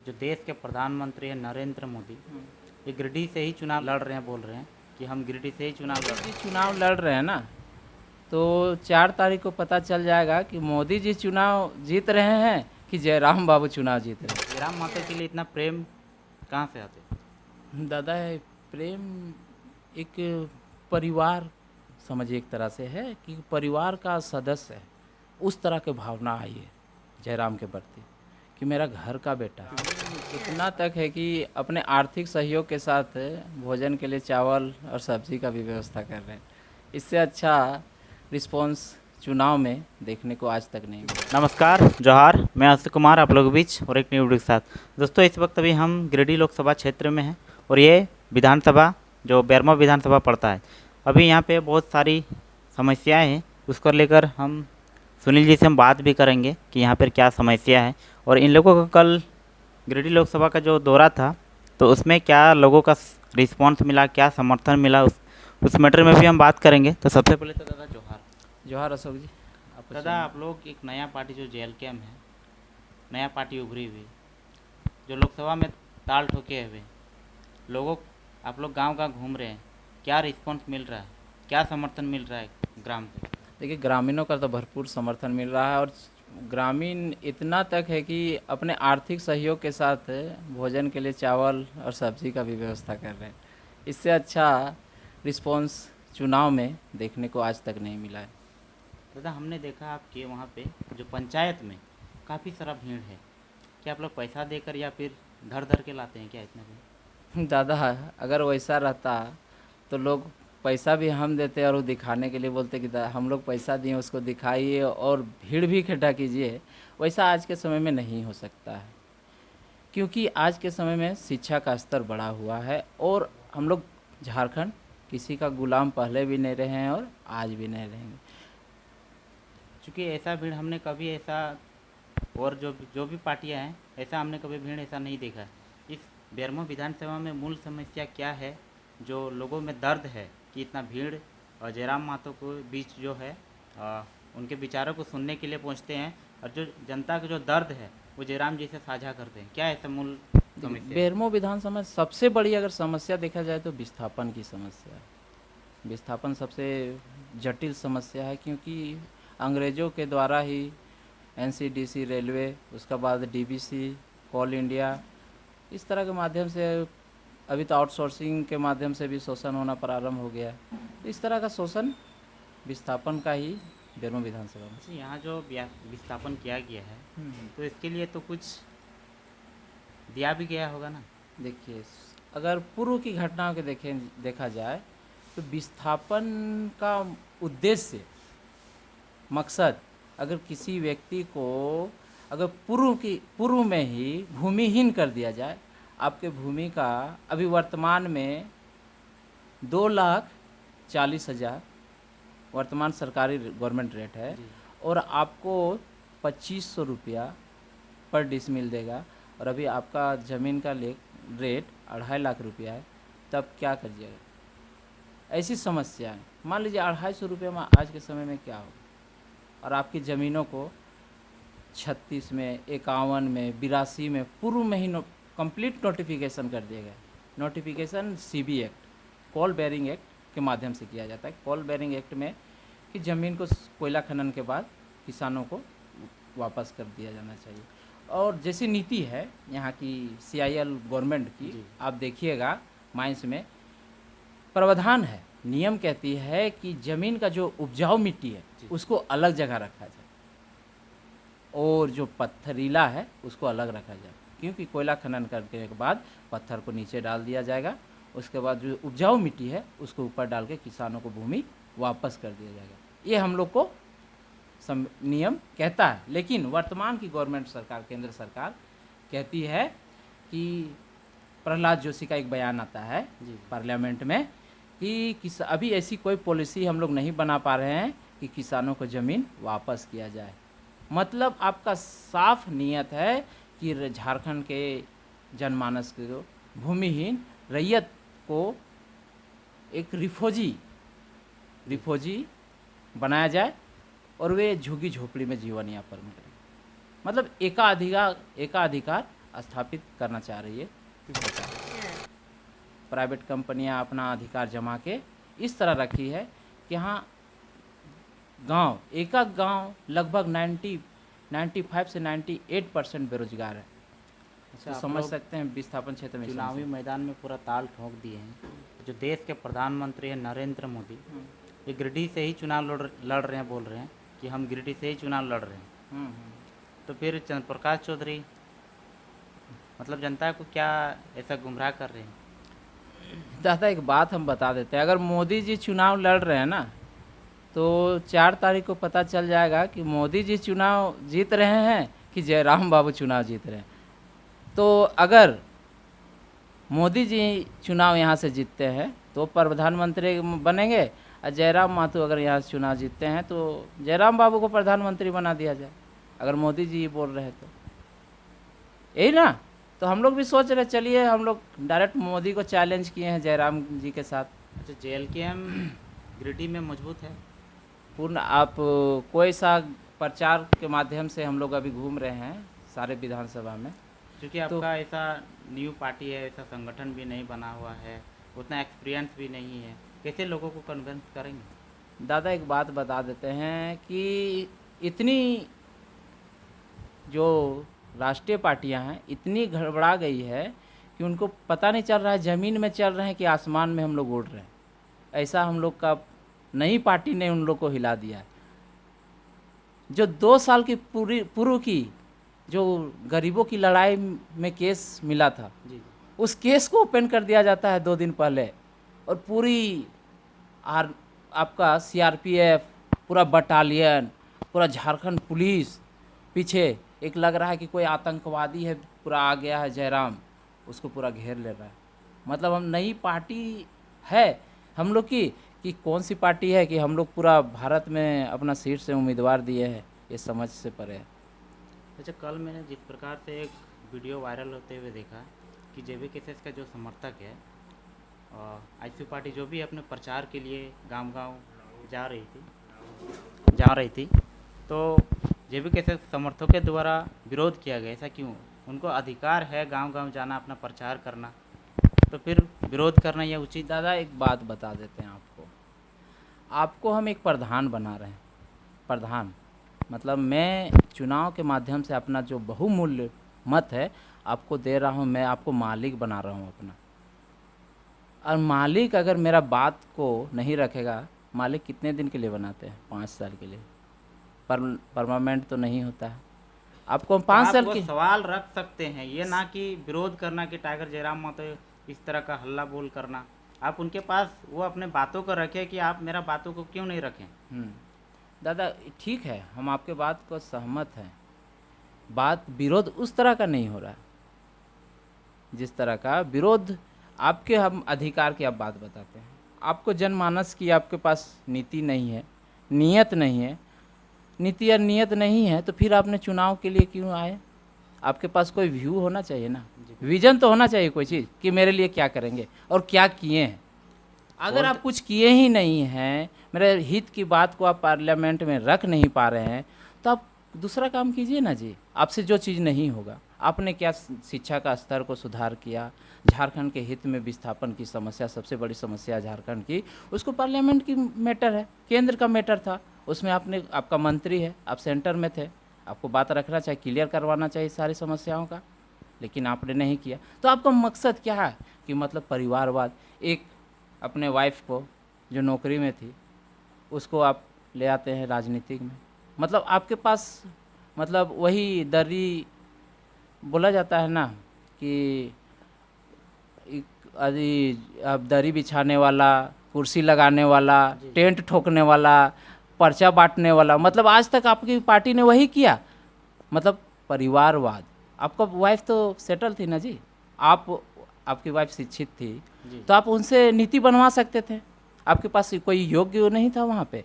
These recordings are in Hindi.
जो देश के प्रधानमंत्री हैं नरेंद्र मोदी, ये गिरिडीह से ही चुनाव लड़ रहे हैं, बोल रहे हैं कि हम गिरिडीह से ही चुनाव लड़ रहे मोदी हैं। जी चुनाव लड़ रहे हैं ना, तो 4 तारीख को पता चल जाएगा कि मोदी जी चुनाव जीत रहे हैं कि जयराम बाबू चुनाव जीत रहे जयराम माता के लिए इतना प्रेम कहाँ से आते? हैं। दादा है प्रेम एक परिवार समझिए, एक तरह से है कि परिवार का सदस्य है, उस तरह के भावना आई है जयराम के प्रति कि मेरा घर का बेटा इतना तक है कि अपने आर्थिक सहयोग के साथ भोजन के लिए चावल और सब्जी का भी व्यवस्था कर रहे हैं। इससे अच्छा रिस्पॉन्स चुनाव में देखने को आज तक नहीं मिला। नमस्कार, जोहार, मैं अशोक कुमार आप लोगों के बीच और एक न्यू वीडियो के साथ। दोस्तों, इस वक्त अभी हम गिरिडीह लोकसभा क्षेत्र में हैं और ये विधानसभा जो 12वां विधानसभा पड़ता है। अभी यहाँ पे बहुत सारी समस्याएं हैं, उसको लेकर हम सुनील जी से हम बात भी करेंगे कि यहाँ पर क्या समस्या है। और इन लोगों को कल गिरिडीह लोकसभा का जो दौरा था, तो उसमें क्या लोगों का रिस्पॉन्स मिला, क्या समर्थन मिला, उस मैटर में भी हम बात करेंगे। तो सबसे पहले तो दादा जोहार। जोहार अशोक जी। दादा, आप लोग एक नया पार्टी जो JLKM है, नया पार्टी उभरी हुई, जो लोकसभा में ताल ठोके हुए लोगों, आप लोग गांव-गांव घूम रहे हैं, क्या रिस्पॉन्स मिल रहा है, क्या समर्थन मिल रहा है ग्राम से? देखिए, ग्रामीणों का तो भरपूर समर्थन मिल रहा है और ग्रामीण इतना तक है कि अपने आर्थिक सहयोग के साथ भोजन के लिए चावल और सब्जी का भी व्यवस्था कर रहे हैं। इससे अच्छा रिस्पॉन्स चुनाव में देखने को आज तक नहीं मिला है। दादा, हमने देखा आपके वहाँ पे जो पंचायत में काफ़ी सारा भीड़ है, क्या आप लोग पैसा देकर या फिर धर धर के लाते हैं क्या इतना भीड़? दादा, अगर वैसा रहता तो लोग पैसा भी हम देते और वो दिखाने के लिए बोलते कि हम लोग पैसा दिए, उसको दिखाइए और भीड़ भी इकट्ठा कीजिए। वैसा आज के समय में नहीं हो सकता है, क्योंकि आज के समय में शिक्षा का स्तर बढ़ा हुआ है और हम लोग झारखंड किसी का गुलाम पहले भी नहीं रहे हैं और आज भी नहीं रहेंगे। चूँकि ऐसा भीड़ हमने कभी ऐसा, और जो भी पार्टियां हैं, ऐसा हमने कभी भीड़ ऐसा नहीं देखा है। इस 12वां विधानसभा में मूल समस्या क्या है जो लोगों में दर्द है कि इतना भीड़ और जयराम मातो को बीच जो है उनके विचारों को सुनने के लिए पहुंचते हैं, और जो जनता का जो दर्द है वो जयराम जी से साझा करते हैं, क्या ऐसा मूल समस्या है? 12वां विधानसभा में सबसे बड़ी अगर समस्या देखा जाए तो विस्थापन की समस्या है। विस्थापन सबसे जटिल समस्या है, क्योंकि अंग्रेज़ों के द्वारा ही NCDC रेलवे, उसके बाद DBC, कोल इंडिया, इस तरह के माध्यम से अभी तो आउटसोर्सिंग के माध्यम से भी शोषण होना प्रारंभ हो गया है। तो इस तरह का शोषण विस्थापन का ही 12वां विधानसभा में। अच्छा, यहाँ जो विस्थापन किया गया है, तो इसके लिए तो कुछ दिया भी गया होगा ना? देखिए, अगर पूर्व की घटनाओं के देखा जाए तो विस्थापन का उद्देश्य, मकसद, अगर किसी व्यक्ति को अगर पूर्व में ही भूमिहीन कर दिया जाए, आपके भूमि का अभी वर्तमान में 2,40,000 वर्तमान सरकारी गवर्नमेंट रेट है, जी। और आपको 2,500 रुपया पर डिसमिल देगा, और अभी आपका ज़मीन का रेट 2.5 लाख रुपया है, तब क्या करिएगा? ऐसी समस्या है। मान लीजिए 250 रुपये में आज के समय में क्या हो, और आपकी ज़मीनों को 36 में, 51 में, 82 में पूर्व में ही कंप्लीट नोटिफिकेशन कर दिया गया। Notification CB act, coal bearing act के माध्यम से किया जाता है। कोल बेरिंग एक्ट में कि ज़मीन को कोयला खनन के बाद किसानों को वापस कर दिया जाना चाहिए। और जैसी नीति है यहाँ की CIL गवर्नमेंट की, जी। आप देखिएगा माइंस में प्रावधान है, नियम कहती है कि ज़मीन का जो उपजाऊ मिट्टी है जी। उसको अलग जगह रखा जाए और जो पत्थरीला है उसको अलग रखा जाए, क्योंकि कोयला खनन करने के बाद पत्थर को नीचे डाल दिया जाएगा, उसके बाद जो उपजाऊ मिट्टी है उसको ऊपर डाल के किसानों को भूमि वापस कर दिया जाएगा। ये हम लोग को नियम कहता है, लेकिन वर्तमान की गवर्नमेंट सरकार, केंद्र सरकार कहती है कि प्रहलाद जोशी का एक बयान आता है जी। पार्लियामेंट में कि अभी ऐसी कोई पॉलिसी हम लोग नहीं बना पा रहे हैं कि किसानों को ज़मीन वापस किया जाए। मतलब आपका साफ नियत है कि झारखंड के जनमानस को, भूमिहीन रैयत को एक रिफोजी बनाया जाए और वे झुग्गी झोपड़ी में जीवन यापन करें। मतलब एकाधिकार स्थापित करना चाह रही है प्राइवेट कंपनियां अपना अधिकार जमा के इस तरह रखी है कि हाँ गांव एक गांव लगभग 95 से 98% बेरोजगार है। अच्छा, तो आप समझ लोग सकते हैं विस्थापन क्षेत्र में चुनावी मैदान में पूरा ताल ठोक दिए हैं। जो देश के प्रधानमंत्री हैं नरेंद्र मोदी, ये गिरिडीह से ही चुनाव लड़ रहे हैं, बोल रहे हैं कि हम गिरिडीह से ही चुनाव लड़ रहे हैं। तो फिर चंद्र प्रकाश चौधरी मतलब जनता को क्या ऐसा गुमराह कर रहे हैं? दादा एक बात हम बता देते हैं, अगर मोदी जी चुनाव लड़ रहे हैं ना तो 4 तारीख को पता चल जाएगा कि मोदी जी चुनाव जीत रहे हैं कि जयराम बाबू चुनाव जीत रहे हैं। तो अगर मोदी जी चुनाव यहाँ से जीतते हैं तो प्रधानमंत्री बनेंगे, और जयराम माथुर अगर यहाँ से चुनाव जीतते हैं तो जयराम बाबू को प्रधानमंत्री बना दिया जाए, अगर मोदी जी बोल रहे हैं तो यही ना। तो हम लोग भी सोच रहे चलिए हम लोग डायरेक्ट मोदी को चैलेंज किए हैं जयराम जी के साथ। अच्छा, JLKM गिरिडीह में मजबूत है? पूर्ण आप कोई सा प्रचार के माध्यम से हम लोग अभी घूम रहे हैं सारे विधानसभा में, क्योंकि आपका ऐसा न्यू पार्टी है, ऐसा संगठन भी नहीं बना हुआ है, उतना एक्सपीरियंस भी नहीं है, कैसे लोगों को कन्विंस करेंगे? दादा एक बात बता देते हैं कि इतनी जो राष्ट्रीय पार्टियां हैं इतनी गड़बड़ा गई है कि उनको पता नहीं चल रहा है ज़मीन में चल रहे हैं कि आसमान में हम लोग उड़ रहे हैं। ऐसा हम लोग का नई पार्टी ने उन लोग को हिला दिया है। जो 2 साल की पूर्व की जो गरीबों की लड़ाई में केस मिला था जी, उस केस को ओपन कर दिया जाता है 2 दिन पहले, और पूरी आपका CRPF पूरा बटालियन पूरा झारखंड पुलिस पीछे, एक लग रहा है कि कोई आतंकवादी है पूरा आ गया है जयराम, उसको पूरा घेर ले रहा है। मतलब हम नई पार्टी है हम लोग की कि कौन सी पार्टी है कि हम लोग पूरा भारत में अपना सीट से उम्मीदवार दिए हैं, ये समझ से परे है। अच्छा, कल मैंने जिस प्रकार से एक वीडियो वायरल होते हुए देखा कि JVKS का जो समर्थक है ICU पार्टी जो भी अपने प्रचार के लिए गांव-गांव जा रही थी तो JVKS समर्थकों के द्वारा विरोध किया गया। ऐसा क्यों? उनको अधिकार है गांव-गांव जाना, अपना प्रचार करना, तो फिर विरोध करना यह उचित? दादा एक बात बता देते हैं आपको हम एक प्रधान बना रहे हैं। प्रधान मतलब मैं चुनाव के माध्यम से अपना जो बहुमूल्य मत है आपको दे रहा हूँ, मैं आपको मालिक बना रहा हूँ अपना। और मालिक अगर मेरा बात को नहीं रखेगा, मालिक कितने दिन के लिए बनाते हैं? 5 साल के लिए, परमानेंट तो नहीं होता है। आपको हम 5 साल की सवाल रख सकते हैं, ये ना कि विरोध करना कि टाइगर जयराम मातो इस तरह का हल्ला बोल करना। आप उनके पास वो अपने बातों को रखें कि आप मेरा बातों को क्यों नहीं रखें। दादा ठीक है, हम आपके बात को सहमत हैं। बात विरोध उस तरह का नहीं हो रहा है जिस तरह का विरोध आपके हम अधिकार की आप बात बताते हैं। आपको जनमानस की आपके पास नीति नहीं है, नियत नहीं है। नीति या नियत नहीं है तो फिर आपने चुनाव के लिए क्यों आए? आपके पास कोई व्यू होना चाहिए ना, विजन तो होना चाहिए कोई चीज़ कि मेरे लिए क्या करेंगे और क्या किए हैं। अगर आप कुछ किए ही नहीं हैं, मेरे हित की बात को आप पार्लियामेंट में रख नहीं पा रहे हैं, तो आप दूसरा काम कीजिए ना जी। आपसे जो चीज़ नहीं होगा, आपने क्या शिक्षा का स्तर को सुधार किया, झारखंड के हित में विस्थापन की समस्या सबसे बड़ी समस्या झारखंड की, उसको पार्लियामेंट की मैटर है, केंद्र का मैटर था, उसमें आपने आपका मंत्री है, आप सेंटर में थे, आपको बात रखना चाहिए, क्लियर करवाना चाहिए सारी समस्याओं का, लेकिन आपने नहीं किया। तो आपका मकसद क्या है कि मतलब परिवारवाद, एक अपने वाइफ को जो नौकरी में थी उसको आप ले आते हैं राजनीतिक में। मतलब आपके पास मतलब वही दरी बोला जाता है ना कि अब दरी बिछाने वाला, कुर्सी लगाने वाला, टेंट ठोकने वाला, पर्चा बांटने वाला, मतलब आज तक आपकी पार्टी ने वही किया। मतलब परिवारवाद। आपका वाइफ तो सेटल थी ना जी, आपकी वाइफ शिक्षित थी तो आप उनसे नीति बनवा सकते थे। आपके पास कोई योग्य नहीं था वहाँ पे,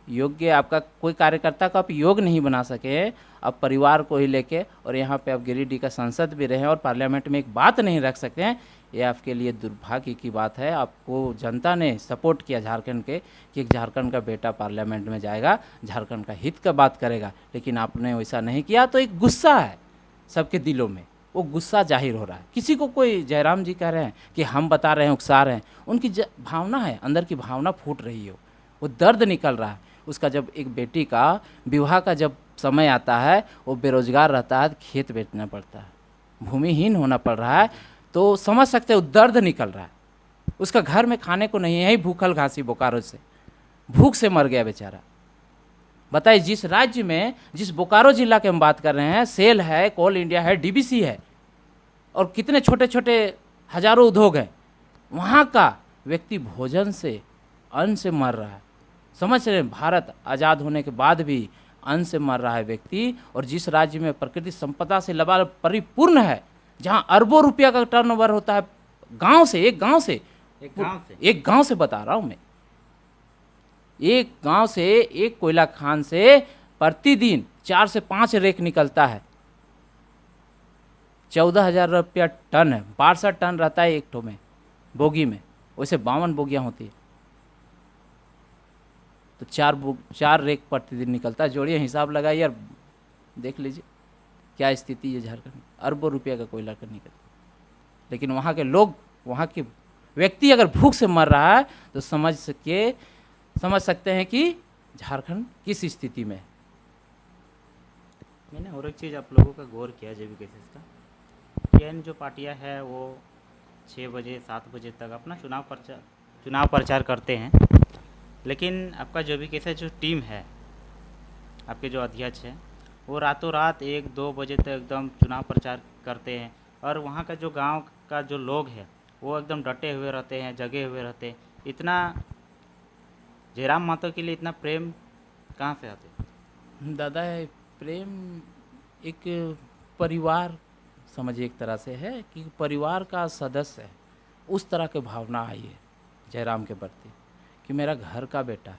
योग्य आपका कोई कार्यकर्ता का आप योग नहीं बना सके। अब परिवार को ही लेके और यहाँ पे आप गिरिडीह का संसद भी रहे और पार्लियामेंट में एक बात नहीं रख सकते हैं, ये आपके लिए दुर्भाग्य की बात है। आपको जनता ने सपोर्ट किया झारखंड के कि झारखंड का बेटा पार्लियामेंट में जाएगा, झारखंड का हित का बात करेगा, लेकिन आपने वैसा नहीं किया। तो एक गुस्सा है, सबके दिलों में वो गुस्सा जाहिर हो रहा है। किसी को कोई जयराम जी कह रहे हैं कि हम बता रहे हैं, उकसा रहे हैं, उनकी भावना है, अंदर की भावना फूट रही है, वो दर्द निकल रहा है उसका। जब एक बेटी का विवाह का जब समय आता है, वो बेरोजगार रहता है, खेत बेचना पड़ता है, भूमिहीन होना पड़ रहा है, तो समझ सकते हो दर्द निकल रहा है उसका। घर में खाने को नहीं है, ही भूखल घासी बोकारो से भूख से मर गया बेचारा। बताइए, जिस राज्य में, जिस बोकारो जिला के हम बात कर रहे हैं, सेल है, कोल इंडिया है, डीबीसी है, और कितने छोटे छोटे हजारों उद्योग हैं, वहाँ का व्यक्ति भोजन से, अन्न से मर रहा है। समझ रहे हैं, भारत आज़ाद होने के बाद भी अन्न से मर रहा है व्यक्ति। और जिस राज्य में प्रकृति संपदा से लबा परिपूर्ण है, जहाँ अरबों रुपया का टर्नओवर होता है, गांव से, एक गांव से बता रहा हूँ मैं, एक गांव से, एक कोयला खान से प्रतिदिन 4 से 5 रेक निकलता है। 14,000 रुपया टन है, 62 टन रहता है एक ठो में, बोगी में, वैसे 52 बोगियाँ होती है, तो 4 रेक प्रतिदिन निकलता है। जोड़िए, हिसाब लगाइए और देख लीजिए क्या स्थिति है झारखंड में। अरबों रुपया का कोयला का निकलता, लेकिन वहाँ के लोग, वहाँ के व्यक्ति अगर भूख से मर रहा है तो समझ सकते हैं कि झारखंड किस स्थिति में है। मैंने और एक चीज़ आप लोगों का गौर किया जेबी केसेस का, कि इन जो पार्टियां है वो 6 बजे 7 बजे तक अपना चुनाव प्रचार करते हैं, लेकिन आपका जो भी केसेस जो टीम है, आपके जो अध्यक्ष हैं, वो रातों रात 1-2 बजे तक एकदम चुनाव प्रचार करते हैं। और वहाँ का जो गांव का जो लोग हैं वो एकदम डटे हुए रहते हैं, जगे हुए रहते हैं। इतना जयराम महतो के लिए इतना प्रेम कहाँ से आते? दादा, प्रेम एक परिवार समझिए, एक तरह से है कि परिवार का सदस्य है, उस तरह की भावना आई है जयराम के प्रति कि मेरा घर का बेटा है,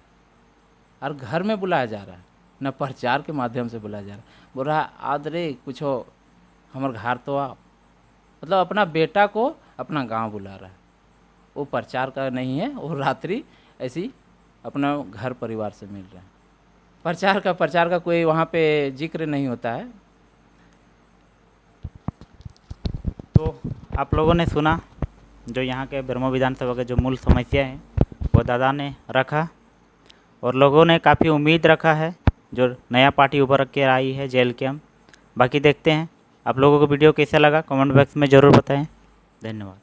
और घर में बुलाया जा रहा है, न प्रचार के माध्यम से बुलाया जा रहा है। बोल रहा है, आदरे कुछ हो हमारे घर तो आप, मतलब अपना बेटा को अपना गांव बुला रहा है। वो प्रचार का नहीं है, वो रात्रि ऐसी अपना घर परिवार से मिल रहा है। प्रचार का कोई वहाँ पे जिक्र नहीं होता है। तो आप लोगों ने सुना जो यहाँ के बेरमो विधानसभा के जो मूल समस्या है वो दादा ने रखा, और लोगों ने काफ़ी उम्मीद रखा है जो नया पार्टी उभर के आई है जेल के हम। बाकी देखते हैं आप लोगों को वीडियो कैसा लगा, कमेंट बॉक्स में ज़रूर बताएं। धन्यवाद।